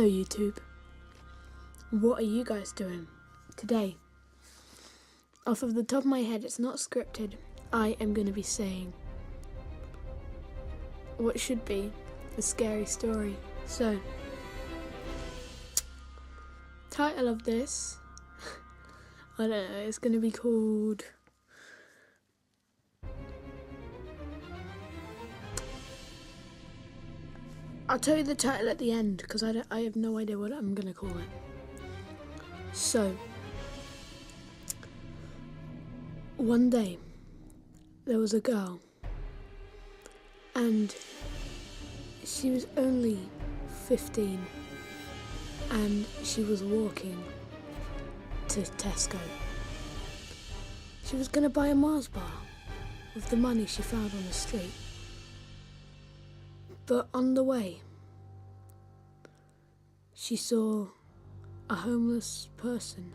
Hello YouTube, what are you guys doing today? Off of the top of my head, it's not scripted, I am going to be saying what should be a scary story. So, title of this, I don't know, it's going to be called I'll tell you the title at the end because I have no idea what I'm going to call it. So, one day there was a girl and she was only 15 and she was walking to Tesco. She was going to buy a Mars bar with the money she found on the street. But on the way, she saw a homeless person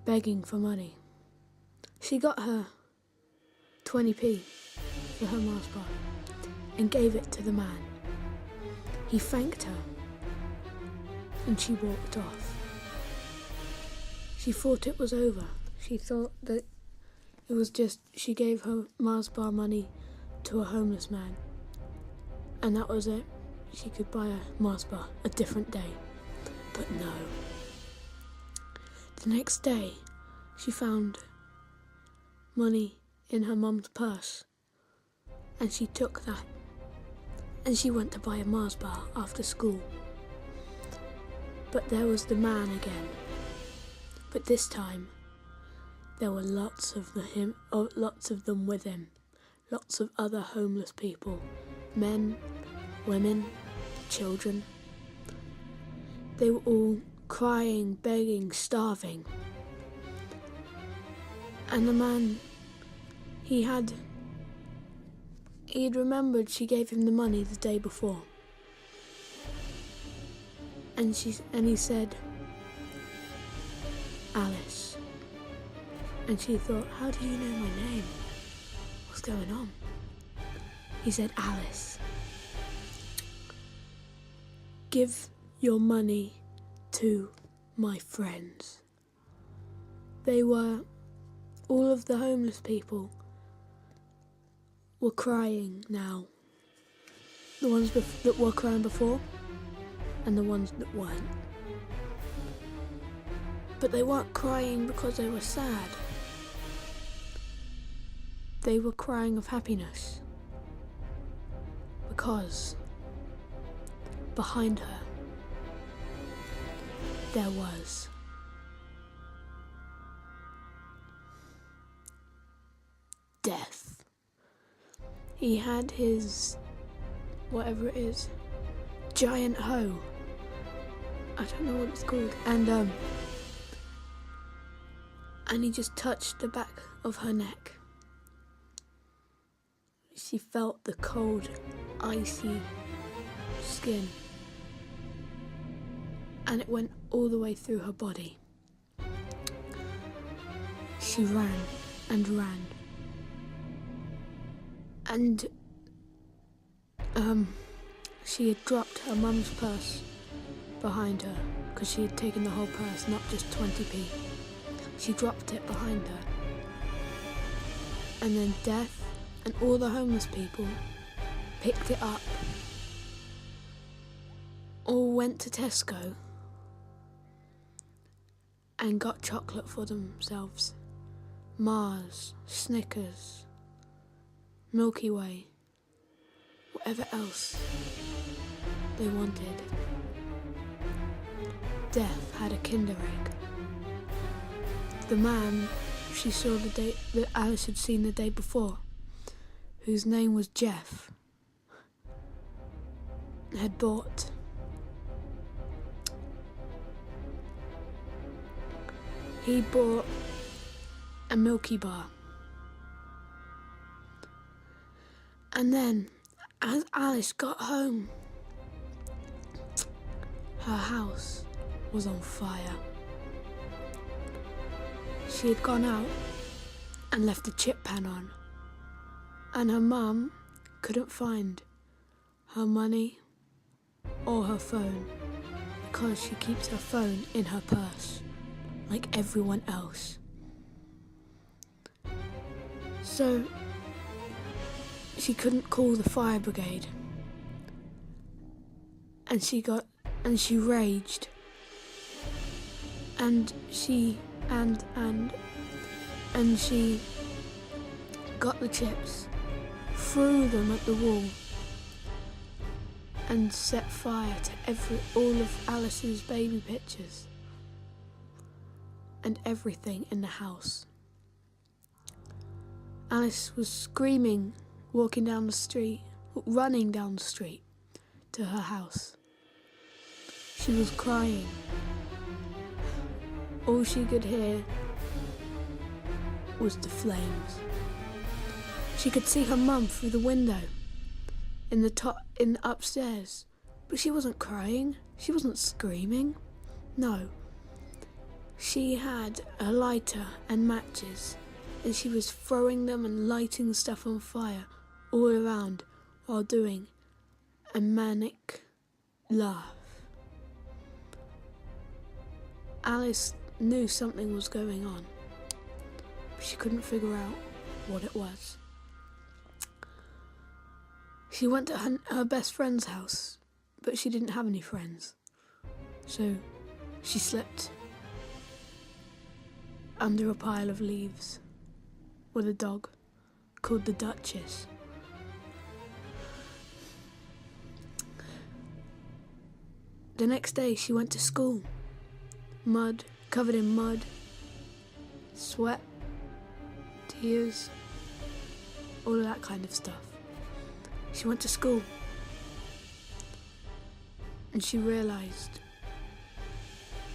begging for money. She got her 20p for her Mars bar and gave it to the man. He thanked her and she walked off. She thought it was over. She thought that it was just she gave her Mars bar money to a homeless man. And that was it. She could buy a Mars bar a different day. But no. The next day, she found money in her mum's purse. And she took that. And she went to buy a Mars bar after school. But there was the man again. But this time, there were lots of them with him. Lots of other homeless people. Men, women, children. They were all crying, begging, starving. And the man, he'd remembered she gave him the money the day before. And he said, Alice. And she thought, how do you know my name? What's going on? He said, Alice, give your money to my friends. All of the homeless people were crying now. The ones that were crying before and the ones that weren't. But they weren't crying because they were sad. They were crying of happiness. Because behind her there was death. He had his, whatever it is, giant hoe. I don't know what it's called. And he just touched the back of her neck. She felt the cold, icy skin, and it went all the way through her body. She ran and ran, and she had dropped her mum's purse behind her because she had taken the whole purse, not just 20p. She dropped it behind her, and then death and all the homeless people picked it up, all went to Tesco and got chocolate for themselves. Mars, Snickers, Milky Way, whatever else they wanted. Death had a Kinder Egg. The man she saw the day that Alice had seen the day before, whose name was Jeff, had bought a Milky Bar. And then, as Alice got home, her house was on fire. She had gone out and left the chip pan on, and her mum couldn't find her money or her phone, because she keeps her phone in her purse, like everyone else. So she couldn't call the fire brigade, and she raged, and she got the chips, threw them at the wall, and set fire to all of Alice's baby pictures and everything in the house. Alice was screaming, running down the street to her house. She was crying. All she could hear was the flames. She could see her mum through the window in upstairs, but she wasn't crying. She wasn't screaming. No. She had a lighter and matches, and she was throwing them and lighting stuff on fire all around while doing a manic laugh. Alice knew something was going on, but she couldn't figure out what it was. She went to her best friend's house, but she didn't have any friends. So she slept under a pile of leaves with a dog called the Duchess. The next day she went to school, covered in mud, sweat, tears, all of that kind of stuff. She went to school and she realised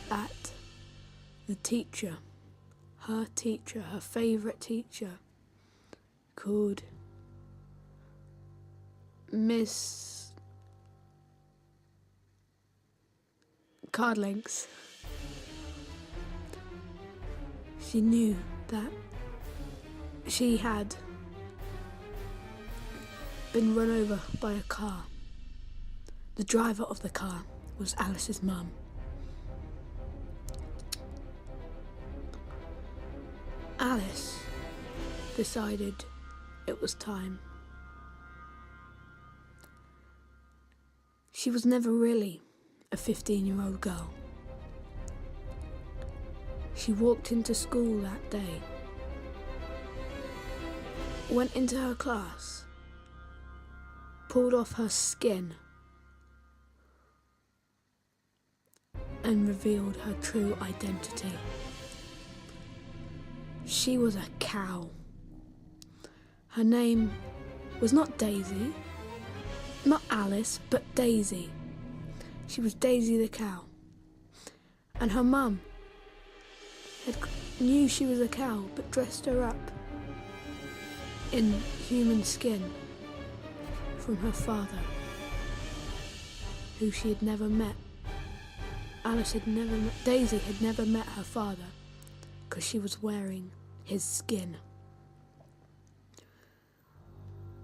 that the teacher, her favourite teacher, called Miss Cardlinks. She knew that she had been run over by a car. The driver of the car was Alice's mum. Alice decided it was time. She was never really a 15-year-old girl. She walked into school that day, went into her class, pulled off her skin, and revealed her true identity. She was a cow. Her name was not Daisy, not Alice, but Daisy. She was Daisy the cow. And her mum knew she was a cow, but dressed her up in human skin from her father, who she had never met. Daisy had never met her father because she was wearing his skin.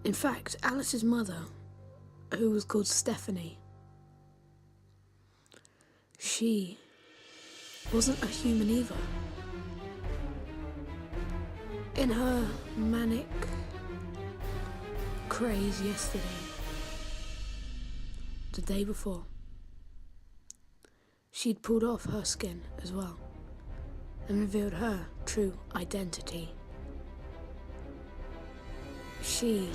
In fact, Alice's mother, who was called Stephanie, she wasn't a human either. In her manic craze yesterday, the day before, she'd pulled off her skin as well and revealed her true identity. She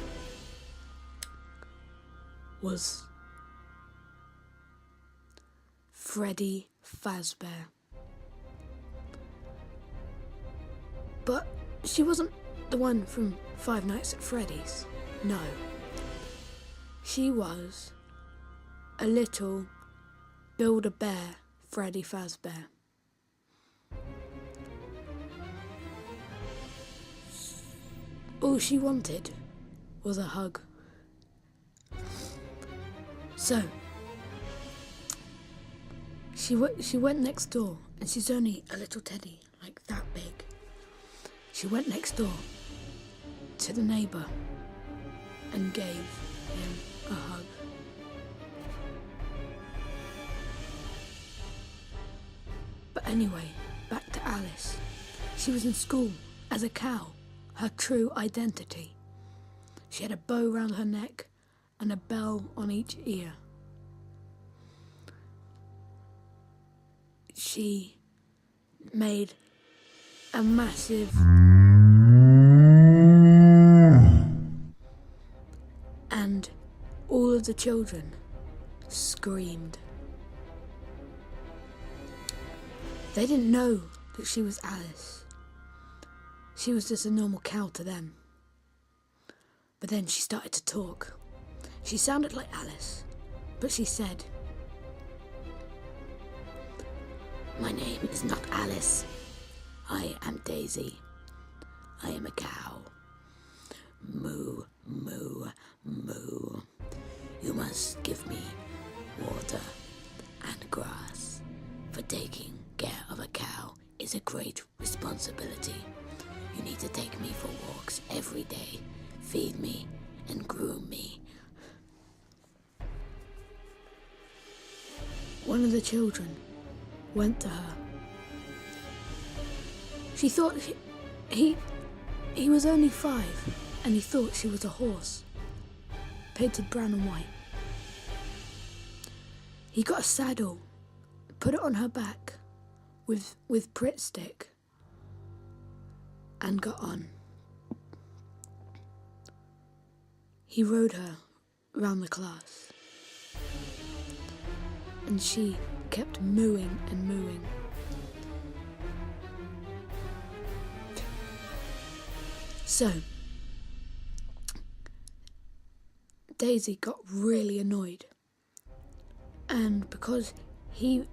was Freddy Fazbear. But she wasn't the one from Five Nights at Freddy's. No. She was a little Build-A-Bear Freddy Fazbear. All she wanted was a hug. So, she went next door, and she's only a little teddy, like that big. She went next door to the neighbour and gave him a hug. Anyway, back to Alice. She was in school as a cow, her true identity. She had a bow round her neck and a bell on each ear. She made a massive and all of the children screamed. They didn't know that she was Alice. She was just a normal cow to them. But then she started to talk. She sounded like Alice, but she said, "My name is not Alice. I am Daisy. I am a cow. Moo, moo, moo. You must give me water and grass, for taking care of a cow is a great responsibility. You need to take me for walks every day, feed me and groom me." One of the children went to her. She thought he was only 5, and he thought she was a horse, painted brown and white. He got a saddle, put it on her back with Pritt stick, and got on. He rode her round the class, and she kept mooing and mooing. So, Daisy got really annoyed, and because the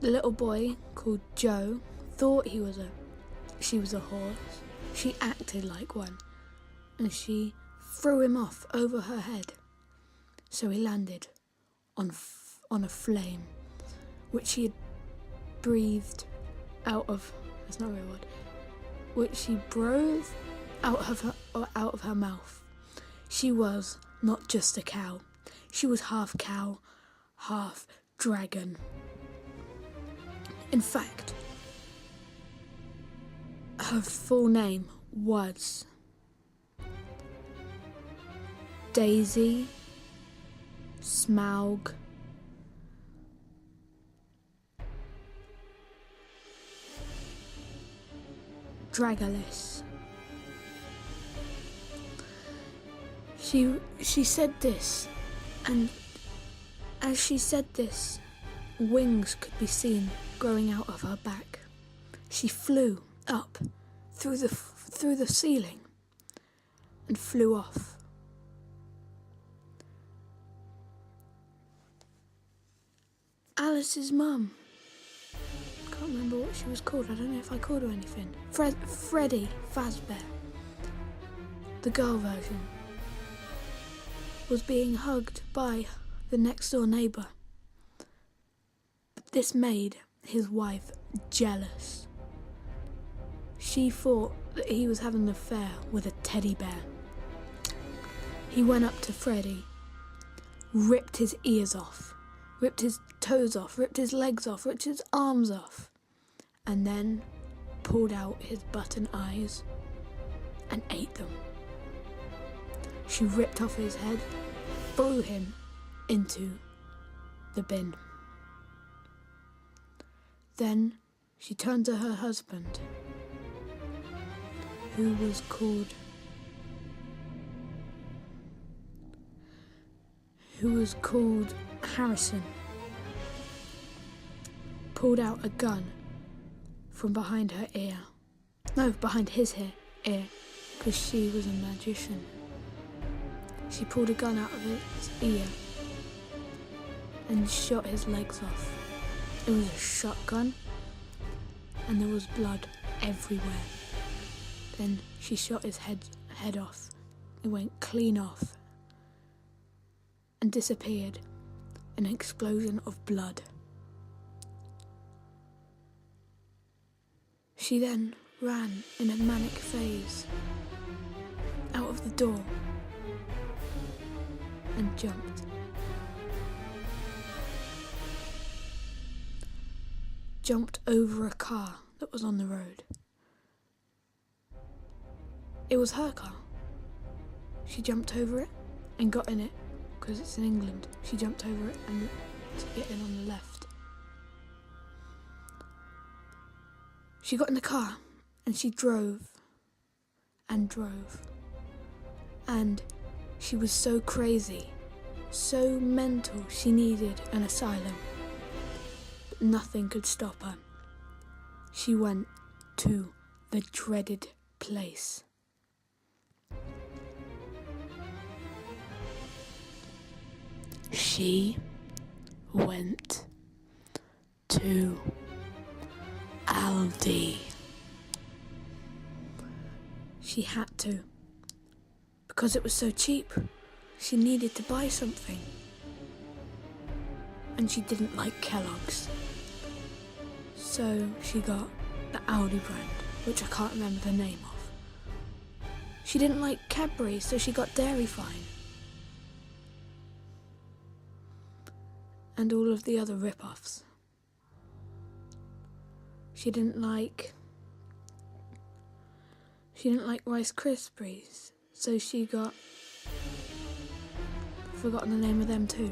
little boy called Joe thought she was a horse, she acted like one, and she threw him off over her head. So he landed on a flame, which he had breathed out of. That's not a real word. Which she breathed out of her mouth. She was not just a cow. She was half cow, half dragon. In fact, her full name was Daisy Smaug Dragalice. She said this, and as she said this, wings could be seen growing out of her back. She flew up through the ceiling and flew off. Alice's mum, can't remember what she was called. I don't know if I called her anything. Freddy Fazbear, the girl version, was being hugged by the next door neighbour. But this made his wife jealous. She thought that he was having an affair with a teddy bear. He went up to Freddy, ripped his ears off, ripped his toes off, ripped his legs off, ripped his arms off, and then pulled out his button eyes and ate them. She ripped off his head, threw him into the bin. Then she turned to her husband, who was called Harrison, pulled out a gun from behind her ear. No, behind his ear, because she was a magician. She pulled a gun out of his ear and shot his legs off. It was a shotgun, and there was blood everywhere. Then she shot his head off. It went clean off and disappeared in an explosion of blood. She then ran in a manic phase out of the door and jumped jumped over a car that was on the road. It was her car. She jumped over it and got in it because it's in England. She jumped over it and to get in on the left. She got in the car and she drove and drove. And she was so crazy, so mental, she needed an asylum. But nothing could stop her. She went to the dreaded place. She went to Aldi. She had to. Because it was so cheap, she needed to buy something. And she didn't like Kellogg's. So she got the Aldi brand, which I can't remember the name of. She didn't like Cadbury, so she got Dairy Fine. And all of the other rip-offs. She didn't like Rice Krispies, so she got, forgotten the name of them too.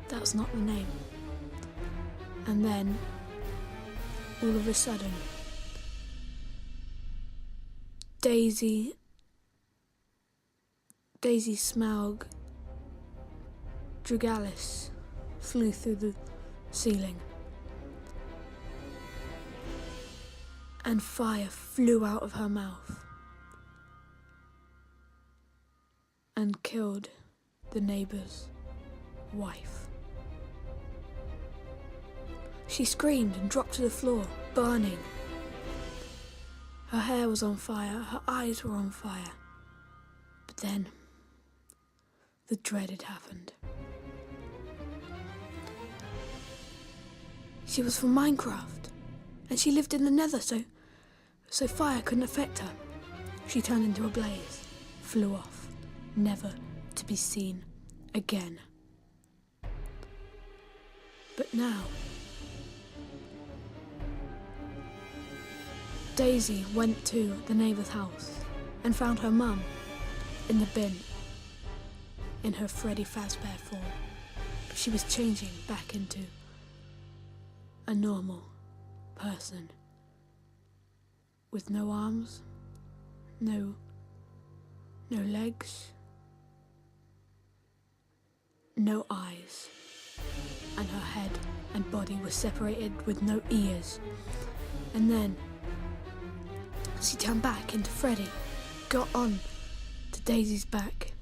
That's not the name. And then, all of a sudden, Daisy, Smaug, Dragalice flew through the ceiling. And fire flew out of her mouth and killed the neighbour's wife. She screamed and dropped to the floor, burning. Her hair was on fire, her eyes were on fire. But then, the dreaded happened. She was from Minecraft, and she lived in the Nether, so fire couldn't affect her. She turned into a blaze, flew off, never to be seen again. But now, Daisy went to the neighbour's house and found her mum in the bin, in her Freddy Fazbear form. But she was changing back into a normal person with no arms, no legs, no eyes, and her head and body were separated with no ears. And then she turned back into Freddy, got on to Daisy's back,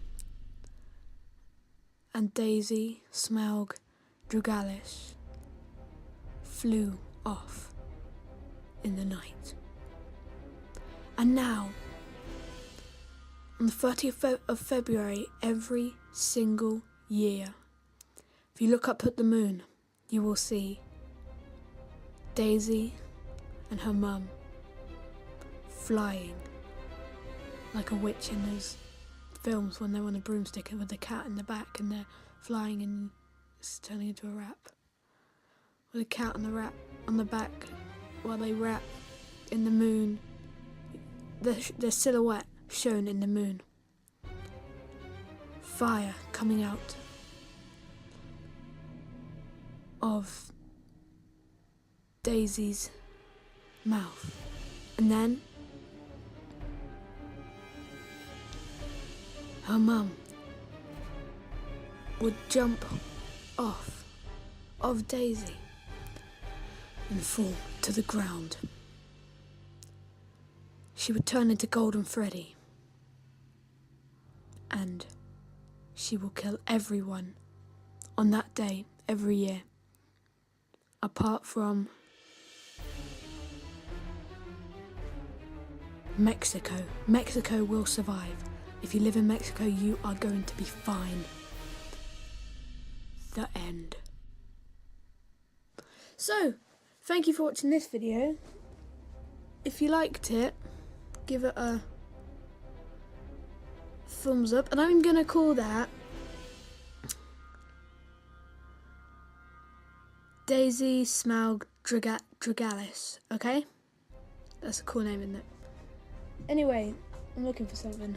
and Daisy, Smaug, Dragalice flew off in the night. And now, on the 30th of February every single year, if you look up at the moon, you will see Daisy and her mum flying like a witch in those films when they're on a broomstick with the cat in the back and they're flying and it's turning into a rap. With a cat and the rat on the back while they rap in the moon. Their silhouette shown in the moon. Fire coming out of Daisy's mouth. And then her mum would jump off of Daisy and fall to the ground. She would turn into Golden Freddy, and she will kill everyone on that day every year, apart from Mexico. Mexico will survive. If you live in Mexico, you are going to be fine. The end. So, thank you for watching this video. If you liked it, give it a thumbs up, and I'm gonna call that Daisy, Smaug, Dragalice, okay? That's a cool name, isn't it? Anyway, I'm looking for something.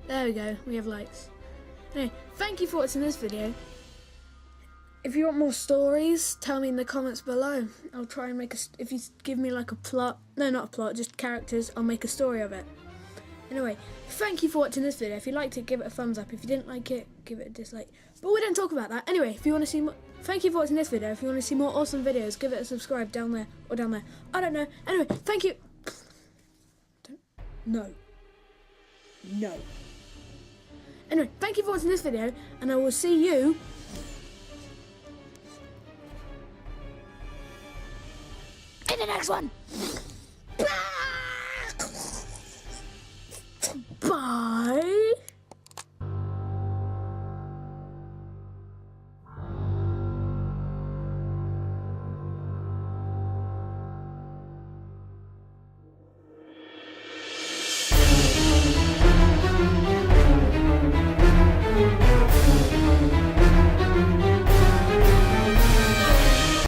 There we go, we have lights. Anyway, thank you for watching this video. If you want more stories, tell me in the comments below. I'll try and make if you give me like a plot, no, not a plot, just characters, I'll make a story of it. Anyway, thank you for watching this video. If you liked it, give it a thumbs up. If you didn't like it, give it a dislike. But we don't talk about that. Anyway, if you want to see more, thank you for watching this video. If you want to see more awesome videos, give it a subscribe down there or down there. I don't know. Anyway, thank you. No. Anyway, thank you for watching this video, and I will see you in the next one.